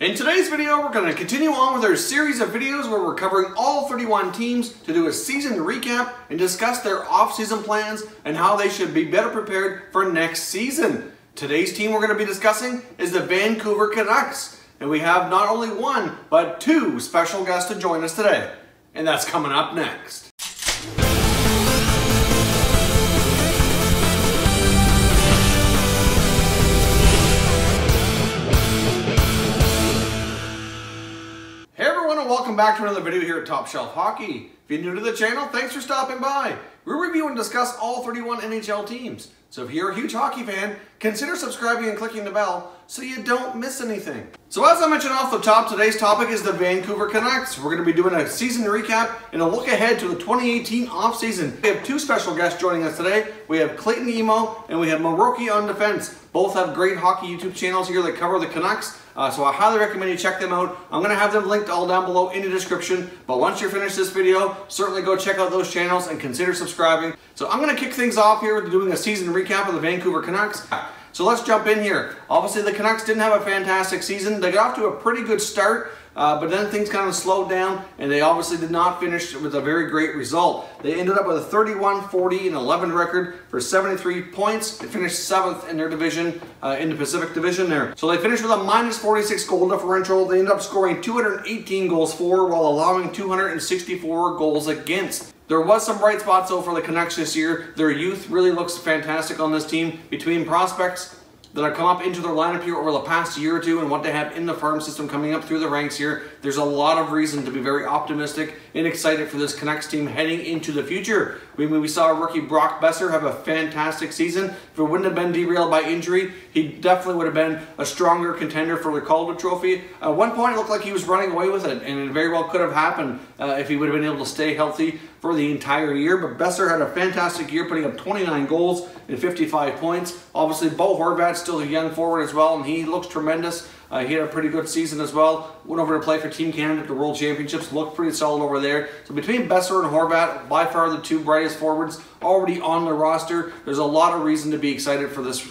In today's video, we're going to continue on with our series of videos where we're covering all 31 teams to do a season recap and discuss their off-season plans and how they should be better prepared for next season. Today's team we're going to be discussing is the Vancouver Canucks, and we have not only one, but two special guests to join us today, and that's coming up next. Welcome back to another video here at Top Shelf Hockey. If you're new to the channel, thanks for stopping by. We review and discuss all 31 NHL teams. So if you're a huge hockey fan, consider subscribing and clicking the bell so you don't miss anything. So as I mentioned off the top, today's topic is the Vancouver Canucks. We're going to be doing a season recap and a look ahead to the 2018 offseason. We have two special guests joining us today. We have Clayton Emo and we have Maroki on defense. Both have great hockey YouTube channels here that cover the Canucks. So I highly recommend you check them out. I'm going to have them linked all down below in the description. But once you're finished this video, certainly go check out those channels and consider subscribing. So I'm going to kick things off here with doing a season recap of the Vancouver Canucks. So let's jump in here. Obviously the Canucks didn't have a fantastic season. They got off to a pretty good start. But then things kind of slowed down, and they obviously did not finish with a very great result. They ended up with a 31-40-11 record for 73 points. They finished 7th in their division, in the Pacific Division there. So they finished with a -46 goal differential. They ended up scoring 218 goals for while allowing 264 goals against. There was some bright spots though for the Canucks this year. Their youth really looks fantastic on this team. Between prospects that have come up into their lineup here over the past year or two and what they have in the farm system coming up through the ranks here, there's a lot of reason to be very optimistic and excited for this Canucks team heading into the future. We saw rookie Brock Boeser have a fantastic season. If it wouldn't have been derailed by injury, he definitely would have been a stronger contender for the Calder Trophy. At one point, it looked like he was running away with it, and it very well could have happened if he would have been able to stay healthy for the entire year. But Boeser had a fantastic year, putting up 29 goals and 55 points. Obviously, Bo Horvat's still a young forward as well, and he looks tremendous. He had a pretty good season as well. Went over to play for Team Canada at the World Championships. Looked pretty solid over there. So between Boeser and Horvat, by far the two brightest forwards already on the roster. There's a lot of reason to be excited for this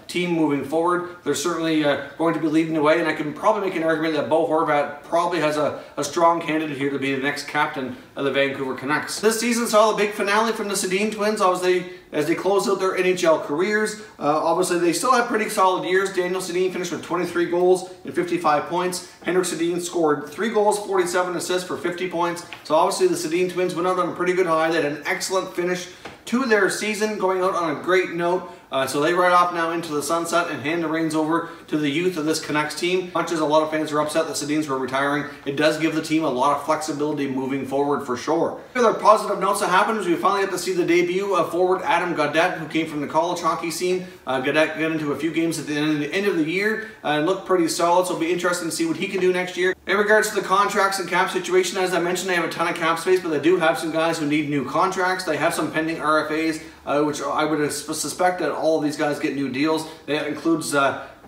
team moving forward. They're certainly going to be leading the way, and I can probably make an argument that Bo Horvat probably has a strong candidate here to be the next captain of the Vancouver Canucks. This season saw the big finale from the Sedin twins, obviously, as they closed out their NHL careers. Obviously, they still have pretty solid years. Daniel Sedin finished with 23 goals and 55 points. Henrik Sedin scored 3 goals, 47 assists for 50 points. So obviously, the Sedin twins went out on a pretty good high. They had an excellent finish to their season, going out on a great note. So they ride off now into the sunset and hand the reins over to the youth of this Canucks team. Much as a lot of fans are upset that Sedins were retiring, it does give the team a lot of flexibility moving forward for sure. Other positive notes that happened is we finally got to see the debut of forward Adam Gaudette, who came from the college hockey scene. Gaudette got into a few games at the end of the year and looked pretty solid, so it'll be interesting to see what he can do next year. In regards to the contracts and cap situation, as I mentioned, they have a ton of cap space, but they do have some guys who need new contracts. They have some pending RFAs, which I would suspect that all of these guys get new deals. That includes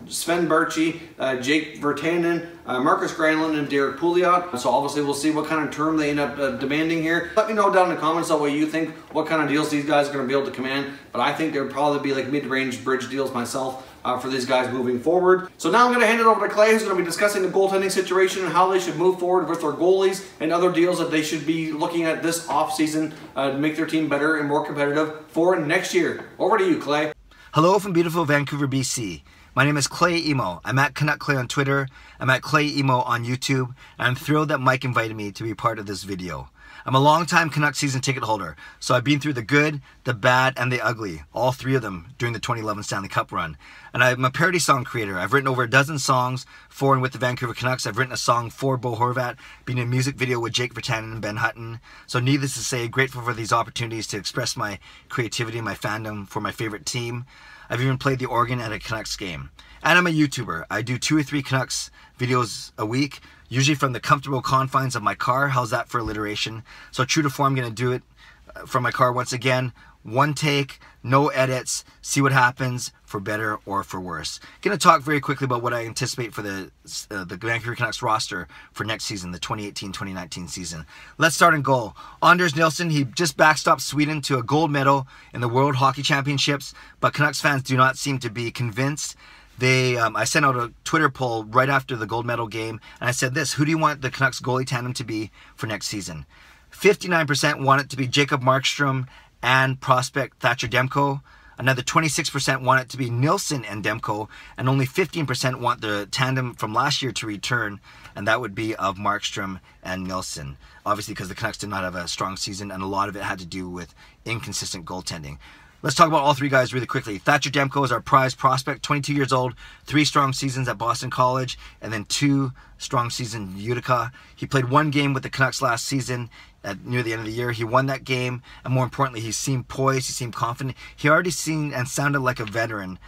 Sven Berchi, Jake Virtanen, Marcus Granlund, and Derek Pouliot. So obviously we'll see what kind of term they end up demanding here. Let me know down in the comments what you think, what kind of deals these guys are going to be able to command. But I think they'll probably be like mid-range bridge deals myself for these guys moving forward. So now I'm going to hand it over to Clay, who's going to be discussing the goaltending situation and how they should move forward with their goalies and other deals that they should be looking at this offseason to make their team better and more competitive for next year. Over to you, Clay. Hello from beautiful Vancouver, BC. My name is Clay Emo. I'm at Canuck Clay on Twitter. I'm at Clay Emo on YouTube. And I'm thrilled that Mike invited me to be part of this video. I'm a long-time Canuck season ticket holder, so I've been through the good, the bad, and the ugly, all three of them during the 2011 Stanley Cup run. And I'm a parody song creator. I've written over a dozen songs for and with the Vancouver Canucks. I've written a song for Bo Horvat, been in a music video with Jake Virtanen and Ben Hutton. So needless to say, grateful for these opportunities to express my creativity and my fandom for my favorite team. I've even played the organ at a Canucks game. And I'm a YouTuber. I do 2 or 3 Canucks videos a week, usually from the comfortable confines of my car. How's that for alliteration? So true to form, I'm going to do it from my car once again. One take, no edits, see what happens, for better or for worse. Going to talk very quickly about what I anticipate for the Vancouver Canucks roster for next season, the 2018-2019 season. Let's start in goal. Anders Nilsson, he just backstopped Sweden to a gold medal in the World Hockey Championships, but Canucks fans do not seem to be convinced I sent out a Twitter poll right after the gold medal game, and I said this: who do you want the Canucks goalie tandem to be for next season? 59% want it to be Jacob Markstrom and prospect Thatcher Demko. Another 26% want it to be Nilsson and Demko, and only 15% want the tandem from last year to return, and that would be of Markstrom and Nilsson. Obviously, because the Canucks did not have a strong season, and a lot of it had to do with inconsistent goaltending. Let's talk about all three guys really quickly. Thatcher Demko is our prize prospect, 22 years old, 3 strong seasons at Boston College, and then 2 strong seasons in Utica. He played 1 game with the Canucks last season near the end of the year. He won that game, and more importantly, he seemed poised, he seemed confident. He already seemed and sounded like a veteran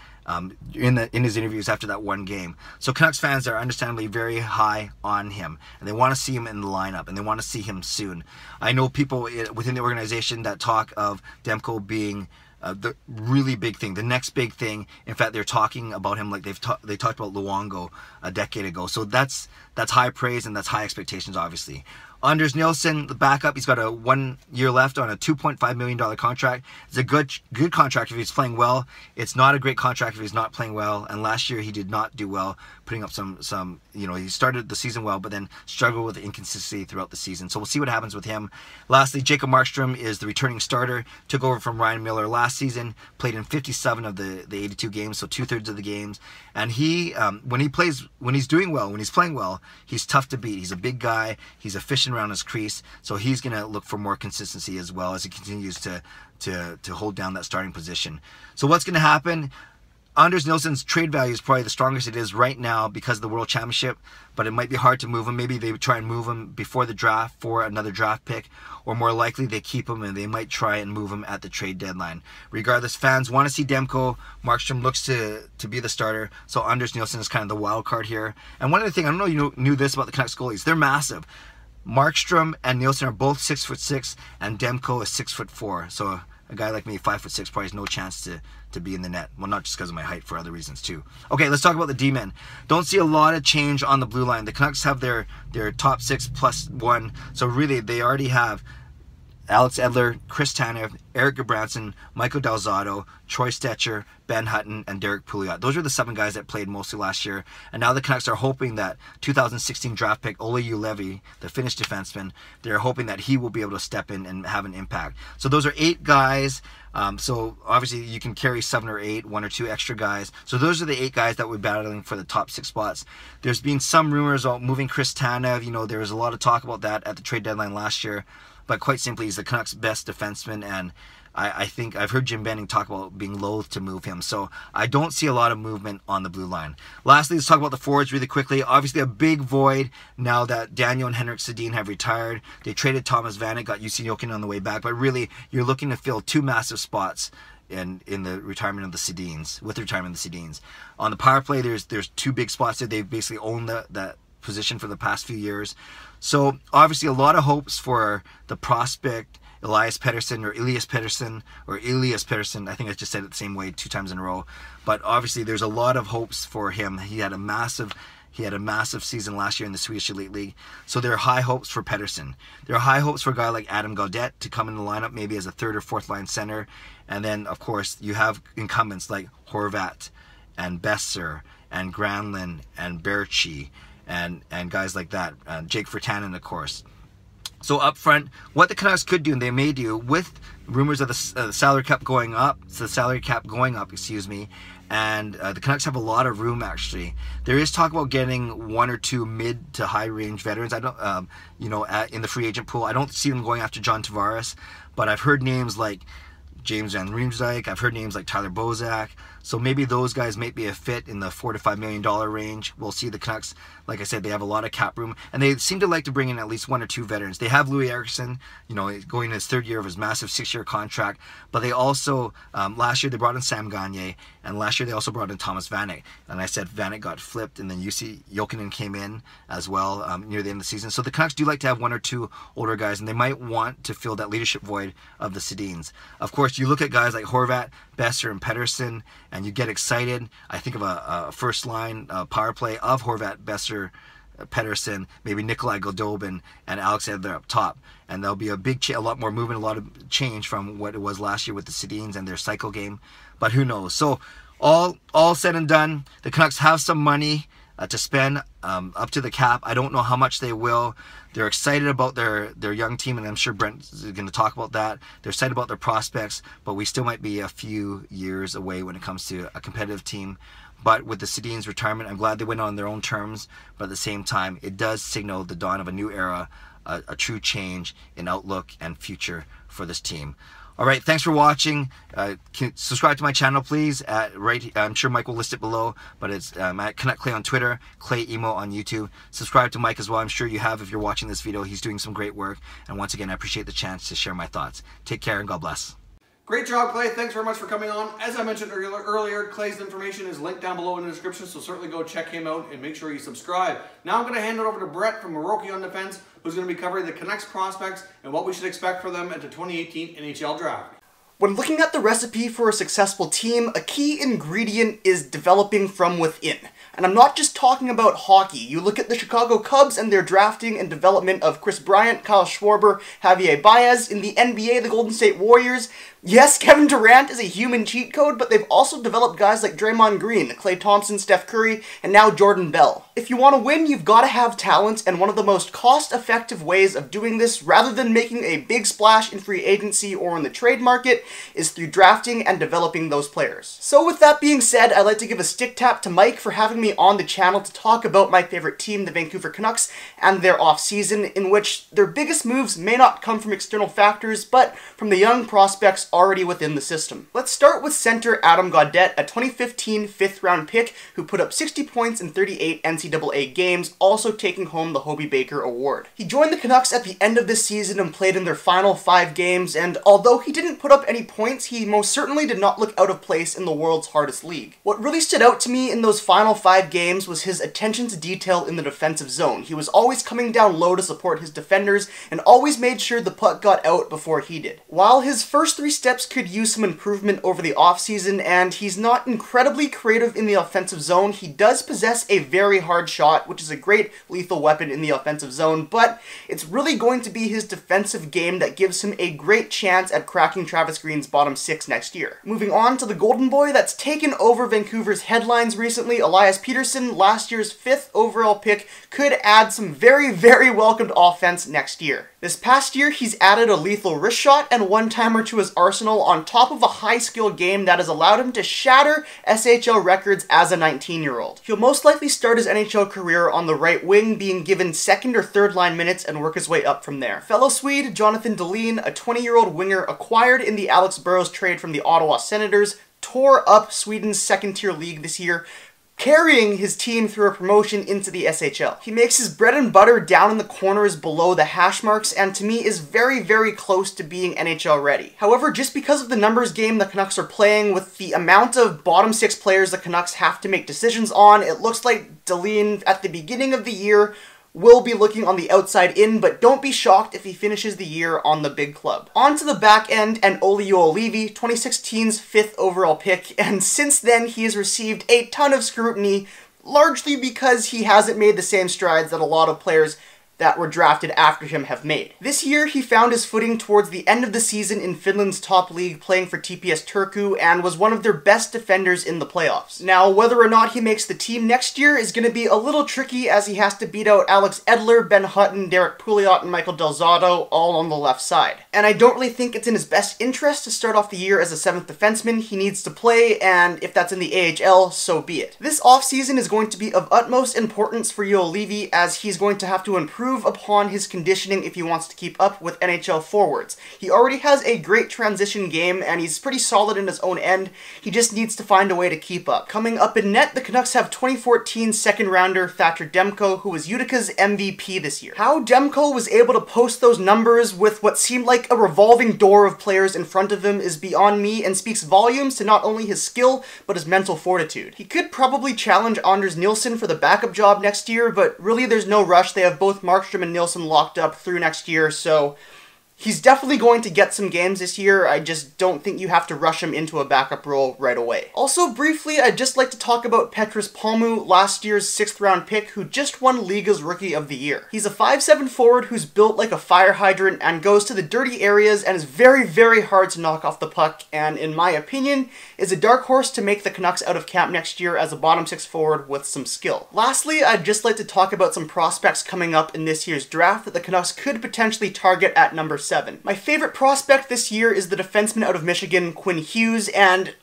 in his interviews after that 1 game. So Canucks fans are understandably very high on him, and they want to see him in the lineup, and they want to see him soon. I know people within the organization that talk of Demko being the really big thing, the next big thing. In fact, they're talking about him like they talked about Luongo a decade ago. So that's high praise, and that's high expectations, obviously. Anders Nilsson, the backup, he's got a 1 year left on a $2.5 million contract. It's a good contract if he's playing well. It's not a great contract if he's not playing well. And last year he did not do well, putting up some he started the season well, but then struggled with inconsistency throughout the season. So we'll see what happens with him. Lastly, Jacob Markstrom is the returning starter. Took over from Ryan Miller last season, played in 57 of the 82 games, so 2/3 of the games. And he, when he's doing well, when he's playing well, he's tough to beat. He's a big guy. He's efficient around his crease, so he's going to look for more consistency as well as he continues to hold down that starting position. So what's going to happen? Anders Nilsson's trade value is probably the strongest it is right now because of the World Championship, but it might be hard to move him. Maybe they would try and move him before the draft for another draft pick, or more likely they keep him and they might try and move him at the trade deadline. Regardless, fans want to see Demko. Markstrom looks to be the starter, so Anders Nilsson is kind of the wild card here. And one other thing, I don't know if you knew this about the Canucks goalies, they're massive. Markstrom and Nilsson are both 6'6", and Demko is 6'4". So a guy like me, 5'6", probably has no chance to be in the net. Well, not just because of my height, for other reasons too. Okay, let's talk about the D-men. Don't see a lot of change on the blue line. The Canucks have their top 6 plus 1. So really, they already have Alex Edler, Chris Tanev, Eric Gudbranson, Michael Dalzotto, Troy Stecher, Ben Hutton, and Derek Pouliot. Those are the 7 guys that played mostly last year. And now the Canucks are hoping that 2016 draft pick Ole Julevi, the Finnish defenseman, they're hoping that he will be able to step in and have an impact. So those are 8 guys. So obviously you can carry 7 or 8, 1 or 2 extra guys. So those are the 8 guys that we're battling for the top 6 spots. There's been some rumors about moving Chris Tanev. There was a lot of talk about that at the trade deadline last year. But quite simply, he's the Canucks' best defenseman, and I think I've heard Jim Benning talk about being loath to move him. So I don't see a lot of movement on the blue line. Lastly, let's talk about the forwards really quickly. Obviously, a big void now that Daniel and Henrik Sedin have retired. They traded Thomas Vanek, got Jussi Jokinen on the way back. But really, you're looking to fill 2 massive spots in the retirement of the Sedins, with the retirement of the Sedins. On the power play, there's 2 big spots there. They've basically owned that position for the past few years. So obviously a lot of hopes for the prospect Elias Pettersson, I think I just said it the same way 2 times in a row. But obviously there's a lot of hopes for him. He had a massive season last year in the Swedish Elite League. So there are high hopes for Pettersson. There are high hopes for a guy like Adam Gaudette to come in the lineup, maybe as a 3rd or 4th line center. And then of course you have incumbents like Horvat and Besser and Granlund and Berchi and guys like that, Jake Virtanen, of course. So up front, what the Canucks could do, and they may do, with rumors of the salary cap going up, and the Canucks have a lot of room actually. There is talk about getting 1 or 2 mid to high range veterans. I don't, in the free agent pool. I don't see them going after John Tavares, but I've heard names like James Van Riemsdyk. I've heard names like Tyler Bozak. So maybe those guys might be a fit in the $4 to $5 million range. We'll see. The Canucks, like I said, they have a lot of cap room, and they seem to like to bring in at least 1 or 2 veterans. They have Louis Eriksson, going in his 3rd year of his massive 6-year contract. But they also, last year they brought in Sam Gagner, and last year they also brought in Thomas Vanek. And I said Vanek got flipped, and then Jussi Jokinen came in as well near the end of the season. So the Canucks do like to have 1 or 2 older guys, and they might want to fill that leadership void of the Sedins. Of course, you look at guys like Horvat, Besser, and Pettersson, and you get excited. I think of a first line power play of Horvat, Besser, Pettersson, maybe Nikolai Goldobin, and Alex Edler up top. And there'll be a lot more movement, a lot of change from what it was last year with the Sedins and their cycle game. But who knows? So All said and done, the Canucks have some money to spend up to the cap. I don't know how much they will. They're excited about their young team, and I'm sure Brent is going to talk about that. They're excited about their prospects, but we still might be a few years away when it comes to a competitive team. But with the Sedin's retirement, I'm glad they went on their own terms, but at the same time, it does signal the dawn of a new era, a true change in outlook and future for this team. All right, thanks for watching. Subscribe to my channel, please. I'm sure Mike will list it below, but it's at Canuck Clay on Twitter, Clay Emo on YouTube. Subscribe to Mike as well. I'm sure you have if you're watching this video. He's doing some great work. And once again, I appreciate the chance to share my thoughts. Take care and God bless. Great job, Clay. Thanks very much for coming on. As I mentioned earlier, Clay's information is linked down below in the description, so certainly go check him out and make sure you subscribe. Now I'm going to hand it over to Brett from Maroki on Defense, who's going to be covering the Canucks prospects and what we should expect for them at the 2018 NHL Draft. When looking at the recipe for a successful team, a key ingredient is developing from within. And I'm not just talking about hockey. You look at the Chicago Cubs and their drafting and development of Chris Bryant, Kyle Schwarber, Javier Baez. In the NBA, the Golden State Warriors. Yes, Kevin Durant is a human cheat code, but they've also developed guys like Draymond Green, Klay Thompson, Steph Curry, and now Jordan Bell. If you want to win, you've got to have talent, and one of the most cost-effective ways of doing this, rather than making a big splash in free agency or in the trade market, is through drafting and developing those players. So with that being said, I'd like to give a stick tap to Mike for having me on the channel to talk about my favorite team, the Vancouver Canucks, and their off-season, in which their biggest moves may not come from external factors, but from the young prospects already within the system. Let's start with center Adam Gaudette, a 2015 fifth-round pick who put up 60 points in 38 NCAA games, also taking home the Hobey Baker Award. He joined the Canucks at the end of this season and played in their final 5 games, and although he didn't put up any points, he most certainly did not look out of place in the world's hardest league. What really stood out to me in those final 5 games was his attention to detail in the defensive zone. He was always coming down low to support his defenders, and always made sure the puck got out before he did. While his first 3 steps could use some improvement over the offseason, and he's not incredibly creative in the offensive zone, he does possess a very hard shot, which is a great lethal weapon in the offensive zone, but it's really going to be his defensive game that gives him a great chance at cracking Travis Green's bottom 6 next year. Moving on to the golden boy that's taken over Vancouver's headlines recently, Elias Pettersson, last year's 5th overall pick, could add some very, very welcomed offense next year. This past year, he's added a lethal wrist shot and one-timer to his arsenal on top of a high-skill game that has allowed him to shatter SHL records as a 19-year-old. He'll most likely start his NHL career on the right wing, being given second or third line minutes and work his way up from there. Fellow Swede Jonathan Dahlin, a 20-year-old winger acquired in the Alex Burrows trade from the Ottawa Senators, tore up Sweden's second-tier league this year, carrying his team through a promotion into the SHL. He makes his bread and butter down in the corners below the hash marks, and to me is very, very close to being NHL ready. However, just because of the numbers game the Canucks are playing, with the amount of bottom 6 players the Canucks have to make decisions on, it looks like Dahlin at the beginning of the year will be looking on the outside in, but don't be shocked if he finishes the year on the big club. On to the back end, and Olli Juolevi, 2016's 5th overall pick, and since then he has received a ton of scrutiny, largely because he hasn't made the same strides that a lot of players that were drafted after him have made. This year, he found his footing towards the end of the season in Finland's top league, playing for TPS Turku, and was one of their best defenders in the playoffs. Now, whether or not he makes the team next year is going to be a little tricky, as he has to beat out Alex Edler, Ben Hutton, Derek Pouliot, and Michael Del Zotto, all on the left side. And I don't really think it's in his best interest to start off the year as a 7th defenseman. He needs to play, and if that's in the AHL, so be it. This offseason is going to be of utmost importance for Juolevi, as he's going to have to improve upon his conditioning if he wants to keep up with NHL forwards. He already has a great transition game, and he's pretty solid in his own end. He just needs to find a way to keep up. Coming up in net, the Canucks have 2014 second-rounder Thatcher Demko, who was Utica's MVP this year. How Demko was able to post those numbers with what seemed like a revolving door of players in front of him is beyond me, and speaks volumes to not only his skill, but his mental fortitude. He could probably challenge Anders Nilsson for the backup job next year, but really there's no rush. They have both Markstrom and Nilsson locked up through next year, so He's definitely going to get some games this year. I just don't think you have to rush him into a backup role right away. Also, briefly, I'd just like to talk about Petrus Palmu, last year's 6th round pick, who just won Liga's Rookie of the Year. He's a 5'7" forward who's built like a fire hydrant and goes to the dirty areas and is very, very hard to knock off the puck, and in my opinion, is a dark horse to make the Canucks out of camp next year as a bottom 6 forward with some skill. Lastly, I'd just like to talk about some prospects coming up in this year's draft that the Canucks could potentially target at number 7. My favorite prospect this year is the defenseman out of Michigan, Quinn Hughes, and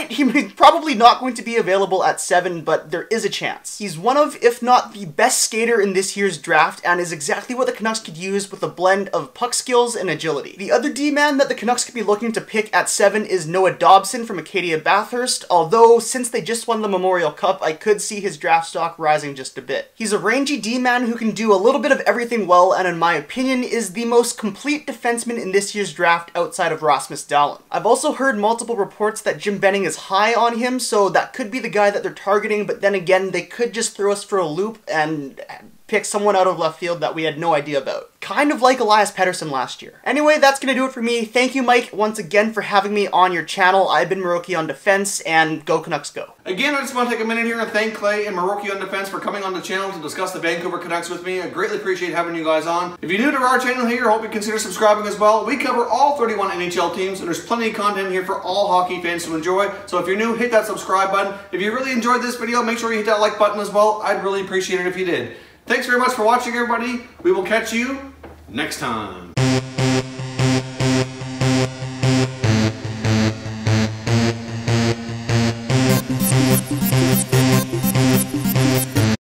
he's probably not going to be available at 7, but there is a chance. He's one of, if not the best skater in this year's draft, and is exactly what the Canucks could use with a blend of puck skills and agility. The other D-man that the Canucks could be looking to pick at 7 is Noah Dobson from Acadia Bathurst, although since they just won the Memorial Cup, I could see his draft stock rising just a bit. He's a rangy D-man who can do a little bit of everything well, and in my opinion is the most complete defenseman in this year's draft outside of Rasmus Dahlin. I've also heard multiple reports that Jim Benning is high on him, so that could be the guy that they're targeting, but then again, they could just throw us for a loop and pick someone out of left field that we had no idea about. Kind of like Elias Pettersson last year. Anyway, that's gonna do it for me. Thank you, Mike, once again for having me on your channel. I've been Maroki on Defense, and go Canucks go. Again, I just want to take a minute here and thank Clay and Maroki on Defense for coming on the channel to discuss the Vancouver Canucks with me. I greatly appreciate having you guys on. If you're new to our channel here, I hope you consider subscribing as well. We cover all 31 NHL teams, and there's plenty of content here for all hockey fans to enjoy. So if you're new, hit that subscribe button. If you really enjoyed this video, make sure you hit that like button as well. I'd really appreciate it if you did. Thanks very much for watching, everybody. We will catch you next time.